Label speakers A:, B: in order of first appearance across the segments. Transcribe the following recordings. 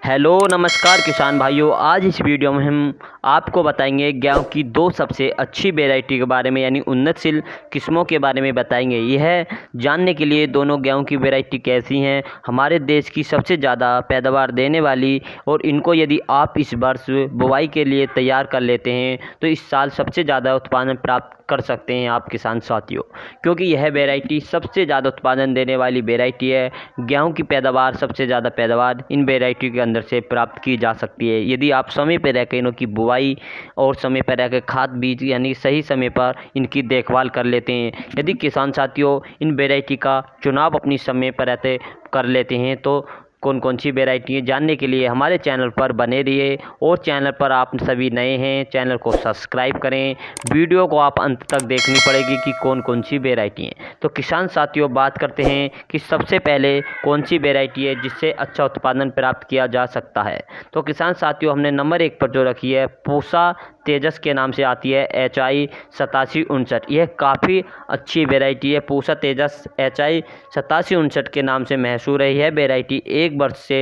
A: Hello नमस्कार किसान भाइयों। आज इस वीडियो में हम आपको बताएंगे गेहूं की दो सबसे अच्छी वैरायटी के बारे में, यानी उन्नतशील किस्मों के बारे में बताएंगे। यह जानने के लिए दोनों गेहूं की वैरायटी कैसी हैं, हमारे देश की सबसे ज़्यादा पैदावार देने वाली, और इनको यदि आप इस वर्ष बुवाई के लिए तैयार कर लेते हैं तो इस साल सबसे ज़्यादा उत्पादन प्राप्त कर सकते हैं आप किसान साथियों, क्योंकि यह वैरायटी सबसे ज़्यादा उत्पादन देने वाली वैरायटी है। गेहूं की पैदावार, सबसे ज़्यादा पैदावार इन वैरायटी के अंदर से प्राप्त की जा सकती है यदि आप समय पर रहकर इनों की बुआई और समय पर रहकर खाद बीज यानी सही समय पर इनकी देखभाल कर लेते हैं। यदि किसान साथियों इन वैरायटी का चुनाव अपनी समय पर रहते कर लेते हैं तो कौन कौन सी वैरायटी है जानने के लिए हमारे चैनल पर बने रहिए। और चैनल पर आप सभी नए हैं, चैनल को सब्सक्राइब करें। वीडियो को आप अंत तक देखनी पड़ेगी कि कौन कौन सी वैरायटी है। तो किसान साथियों, बात करते हैं कि सबसे पहले कौन सी वैरायटी है जिससे अच्छा उत्पादन प्राप्त किया जा सकता है। तो किसान साथियों, हमने नंबर 1 पर जो रखी है पूसा तेजस के नाम से आती है, HI 8759। यह काफ़ी अच्छी वैरायटी है। पूसा तेजस HI 8759 के नाम से मशहूर है। यह वैरायटी एक वर्ष से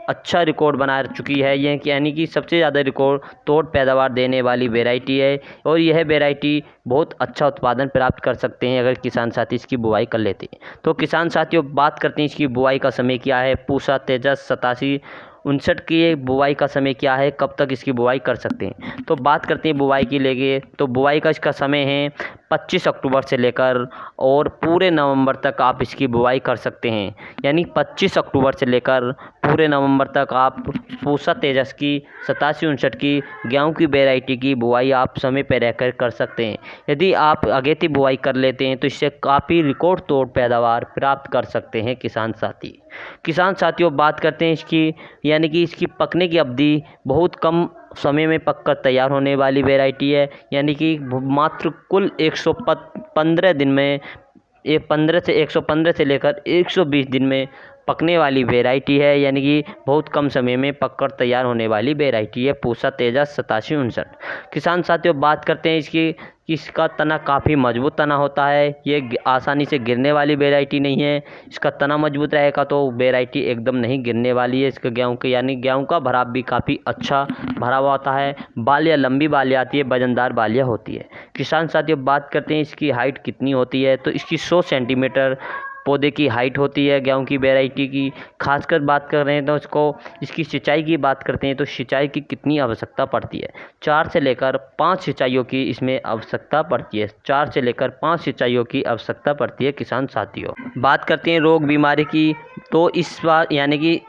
A: अच्छा रिकॉर्ड बना चुकी है, यह यानी कि सबसे ज़्यादा रिकॉर्ड तोड़ पैदावार देने वाली वैरायटी है। और यह वैरायटी बहुत अच्छा उत्पादन प्राप्त कर सकते हैं अगर किसान साथी इसकी बुआई कर लेते हैं। तो किसान साथियों, बात करते हैं इसकी बुआई का समय क्या है। पूसा तेजस 8759 की बुआई का समय क्या है, कब तक इसकी बुआई कर सकते हैं। तो बात करते हैं बुआई की लेके, तो बुआई का इसका समय है 25 अक्टूबर से लेकर और पूरे नवंबर तक आप इसकी बुआई कर सकते हैं। यानी 25 अक्टूबर से लेकर पूरे नवंबर तक आप पूसा तेजस की 8759 की गेहूं की वैरायटी की बुआई आप समय पर रहकर कर सकते हैं। यदि आप अगेती बुआई कर लेते हैं तो इससे काफ़ी रिकॉर्ड तोड़ पैदावार प्राप्त कर सकते हैं किसान साथी। किसान साथियों, बात करते हैं इसकी यानी कि इसकी पकने की अवधि बहुत कम समय में पककर तैयार होने वाली वैरायटी है। यानी कि मात्र कुल 115 दिन में 115 से लेकर 120 दिन में पकने वाली वैरायटी है। यानी कि बहुत कम समय में पककर तैयार होने वाली वैरायटी है पूसा तेजस 8759। किसान साथियों, बात करते हैं इसकी कि इसका तना काफ़ी मजबूत तना होता है। ये आसानी से गिरने वाली वैरायटी नहीं है। इसका तना मजबूत रहेगा तो वैरायटी एकदम नहीं गिरने वाली है। इसका गेहूं के यानी गेहूं का भराव भी काफ़ी अच्छा भरा हुआ होता है। बालियाँ लंबी बालियाँ आती है, वजनदार बालियाँ होती है। किसान साथियों, बात करते हैं इसकी हाइट कितनी होती है। तो इसकी 100 सेंटीमीटर पौधे की हाइट होती है गेहूं की वैरायटी की। खासकर बात कर रहे हैं तो इसकी सिंचाई की बात करते हैं तो सिंचाई की कितनी आवश्यकता पड़ती है। 4 से लेकर 5 सिंचाइयों की इसमें आवश्यकता पड़ती है। 4 से लेकर 5 सिंचाइयों की आवश्यकता पड़ती है किसान साथियों। बात करते हैं रोग बीमारी की, तो इस बार यानी कि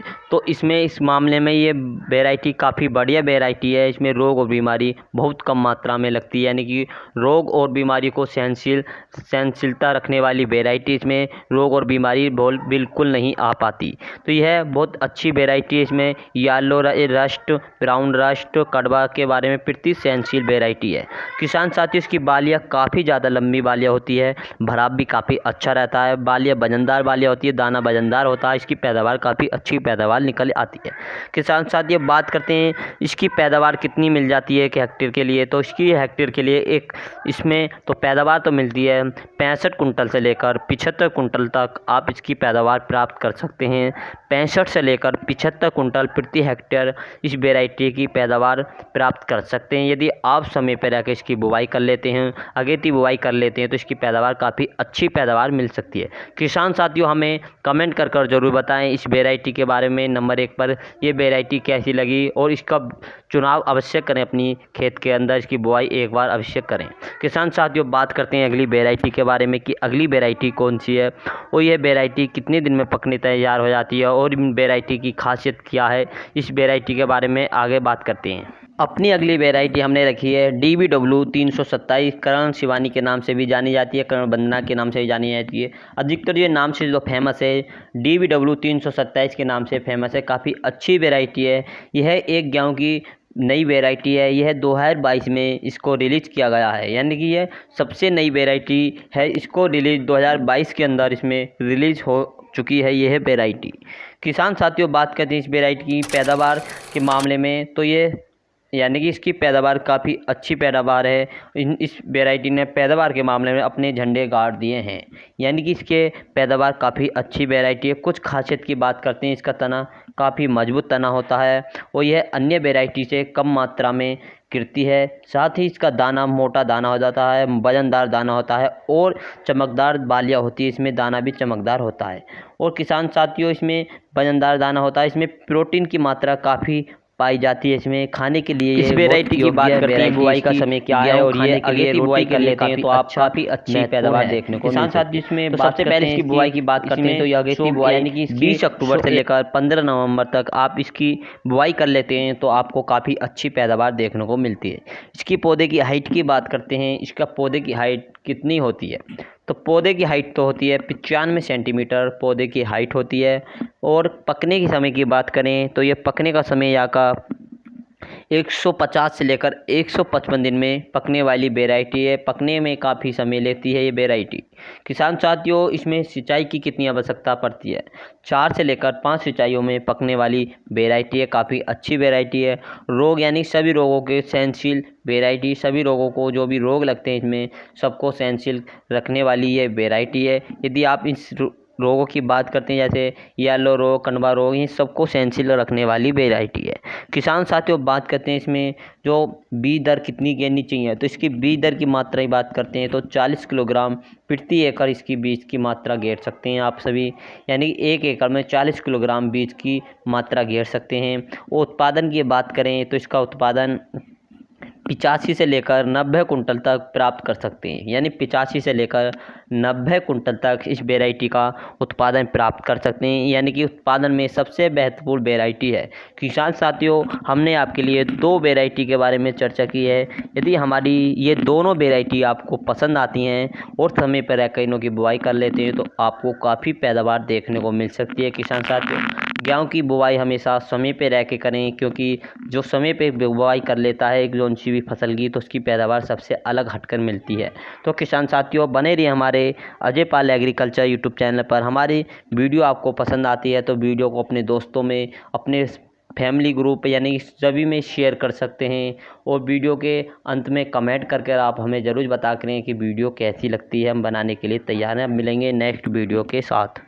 A: इसमें इस मामले में ये वैरायटी काफ़ी बढ़िया वैरायटी है। इसमें रोग और बीमारी बहुत कम मात्रा में लगती है। यानी कि रोग और बीमारी को सहनशीलता रखने वाली वैरायटी, इसमें रोग और बीमारी बिल्कुल नहीं आ पाती। तो यह बहुत अच्छी वैरायटी है। इसमें येलो रस्ट, ब्राउन रस्ट, कड़वा के बारे में प्रति सहनशील वैरायटी है। किसान साथियों, इसकी बालियाँ काफ़ी ज़्यादा लंबी बालियाँ होती है, भराव भी काफ़ी अच्छा रहता है। बालियाँ वजनदार बालियाँ होती है, दाना वजनदार होता है। इसकी पैदावार काफ़ी अच्छी पैदावार निकल आती है। किसान साथियों, बात करते हैं इसकी पैदावार कितनी मिल जाती है एक हेक्टेयर के लिए। तो इसकी हेक्टेयर के लिए इसमें तो पैदावार तो मिलती है 65 कुंटल से लेकर 75 कुंटल तक आप इसकी पैदावार प्राप्त कर सकते हैं। 65 से लेकर 75 कुंटल प्रति हेक्टेयर इस वैरायटी की पैदावार प्राप्त कर सकते हैं यदि आप समय पर रहकर इसकी बुवाई कर लेते हैं, अगेती बुवाई कर लेते हैं तो इसकी पैदावार काफ़ी अच्छी पैदावार मिल सकती है। किसान साथियों, हमें कमेंट कर ज़रूर बताएं इस वैरायटी के बारे में। नंबर 1 पर ये वैरायटी कैसी लगी और इसका चुनाव अवश्य करें, अपनी खेत के अंदर इसकी बुआई एक बार अवश्य करें। किसान साथियों, बात करते हैं अगली वैरायटी के बारे में कि अगली वैरायटी कौन सी है और यह वैरायटी कितने दिन में पकने तैयार हो जाती है और इन वैरायटी की खासियत क्या है। इस वैरायटी के बारे में आगे बात करते हैं। अपनी अगली वैरायटी हमने रखी है DBW 327, करण शिवानी के नाम से भी जानी जाती है, करण वंदना के नाम से भी जानी जाती है। अधिकतर ये नाम से जो फेमस है DBW 327 के नाम से फेमस है। काफ़ी अच्छी वैरायटी है। यह एक गेहूं की नई वैरायटी है। यह 2022 में इसको रिलीज़ किया गया है। यानी कि यह सबसे नई वैरायटी है। इसको रिलीज 2022 के अंदर इसमें रिलीज़ हो चुकी है यह वैरायटी। किसान साथियों, बात करते हैं इस वैरायटी की पैदावार के मामले में, तो ये यानी कि इसकी पैदावार काफ़ी अच्छी पैदावार है। इस वैरायटी ने पैदावार के मामले में अपने झंडे गाड़ दिए हैं, यानी कि इसके पैदावार काफ़ी अच्छी वैरायटी है। कुछ खासियत की बात करते हैं, इसका तना काफ़ी मजबूत तना होता है और यह अन्य वैरायटी से कम मात्रा में गिरती है। साथ ही इसका दाना मोटा दाना हो जाता है, वजनदार दाना होता है और चमकदार बालियाँ होती है, इसमें दाना भी चमकदार होता है। और किसान साथियों, इसमें वजनदार दाना होता है, इसमें प्रोटीन की मात्रा काफ़ी पाई जाती है। इसमें खाने के लिए इस वैरायटी की बात करते हैं, बुआई का समय क्या है और ये अगर की बुआई कर लेते हैं तो आप काफ़ी अच्छी पैदावार देखने को किसान साथ जिसमें तो सबसे पहले इसकी बुआई की बात करते हैं तो ये अगेती बुआई यानी कि 20 अक्टूबर से लेकर 15 नवंबर तक आप इसकी बुआई कर लेते हैं तो आपको काफ़ी अच्छी पैदावार देखने को मिलती है। इसकी पौधे की हाइट की बात करते हैं, इसका पौधे की हाइट कितनी होती है, तो पौधे की हाइट तो होती है 95 सेंटीमीटर पौधे की हाइट होती है। और पकने के समय की बात करें तो ये पकने का समय यहाँ का 150 से लेकर 155 दिन में पकने वाली वैरायटी है। पकने में काफ़ी समय लेती है ये वैरायटी। किसान साथियों, इसमें सिंचाई की कितनी आवश्यकता पड़ती है, 4 से लेकर 5 सिंचाइयों में पकने वाली वैरायटी है, काफ़ी अच्छी वैरायटी है। रोग यानी सभी रोगों के सहनशील वैरायटी, सभी रोगों को जो भी रोग लगते हैं इसमें सबको सहनशील रखने वाली ये वैरायटी है। यदि आप इस रोगों की बात करते हैं जैसे येलो रोग, कण्वा रोग, इन सबको सहनशील रखने वाली वैरायटी है। किसान साथियों, बात करते हैं इसमें जो बीज दर कितनी गिरनी चाहिए, तो इसकी बीज दर की मात्रा की बात करते हैं तो 40 किलोग्राम प्रति एकड़ इसकी बीज की मात्रा घेर सकते हैं आप सभी, यानी 1 एकड़ में 40 किलोग्राम बीज की मात्रा घेर सकते हैं। और उत्पादन की बात करें तो इसका उत्पादन 85 से लेकर 90 कुंटल तक प्राप्त कर सकते हैं, यानी 85 से लेकर 90 कुंटल तक इस वैरायटी का उत्पादन प्राप्त कर सकते हैं, यानी कि उत्पादन में सबसे महत्वपूर्ण वैरायटी है। किसान साथियों, हमने आपके लिए 2 वैरायटी के बारे में चर्चा की है। यदि हमारी ये दोनों वैरायटी आपको पसंद आती हैं और समय पर रह कर इनों की बुआई कर लेते हैं तो आपको काफ़ी पैदावार देखने को मिल सकती है। किसान साथियों, गेहूँ की बुआई हमेशा समय पे रह के करें, क्योंकि जो समय पे बुआई कर लेता है एक कौन सी भी फसल की तो उसकी पैदावार सबसे अलग हटकर मिलती है। तो किसान साथियों, बने रहिए हमारे Ajay Pal agriculture YouTube channel पर। हमारी वीडियो आपको पसंद आती है तो वीडियो को अपने दोस्तों में, अपने फैमिली ग्रुप यानी सभी में शेयर कर सकते हैं। और वीडियो के अंत में कमेंट करके आप हमें ज़रूर बता करें कि वीडियो कैसी लगती है, हम बनाने के लिए तैयार हैं। अब मिलेंगे नेक्स्ट वीडियो के साथ।